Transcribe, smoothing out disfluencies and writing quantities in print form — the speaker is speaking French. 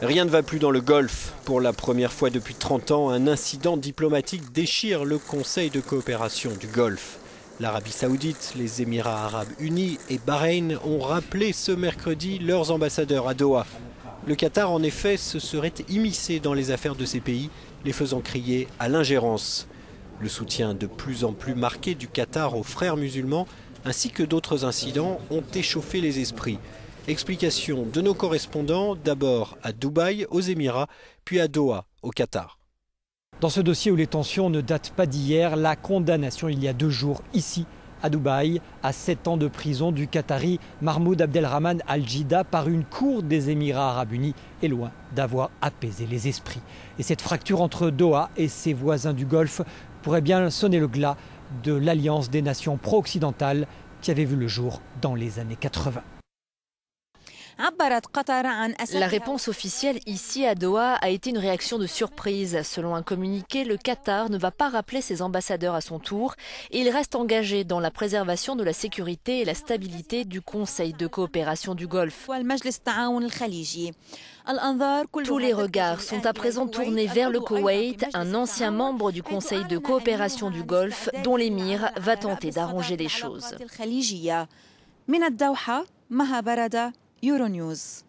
Rien ne va plus dans le Golfe. Pour la première fois depuis 30 ans, un incident diplomatique déchire le Conseil de coopération du Golfe. L'Arabie Saoudite, les Émirats Arabes Unis et Bahreïn ont rappelé ce mercredi leurs ambassadeurs à Doha. Le Qatar, en effet, se serait immiscé dans les affaires de ces pays, les faisant crier à l'ingérence. Le soutien de plus en plus marqué du Qatar aux frères musulmans, ainsi que d'autres incidents, ont échauffé les esprits. Explication de nos correspondants, d'abord à Dubaï, aux Émirats, puis à Doha, au Qatar. Dans ce dossier où les tensions ne datent pas d'hier, la condamnation il y a 2 jours ici à Dubaï à 7 ans de prison du Qatari Mahmoud Abdelrahman Al-Jida par une cour des Émirats Arabes Unis est loin d'avoir apaisé les esprits. Et cette fracture entre Doha et ses voisins du Golfe pourrait bien sonner le glas de l'alliance des nations pro-occidentales qui avait vu le jour dans les années 80. La réponse officielle ici à Doha a été une réaction de surprise. Selon un communiqué, le Qatar ne va pas rappeler ses ambassadeurs à son tour et il reste engagé dans la préservation de la sécurité et la stabilité du Conseil de coopération du Golfe. Tous les regards sont à présent tournés vers le Koweït, un ancien membre du Conseil de coopération du Golfe dont l'émir va tenter d'arranger les choses. Euronews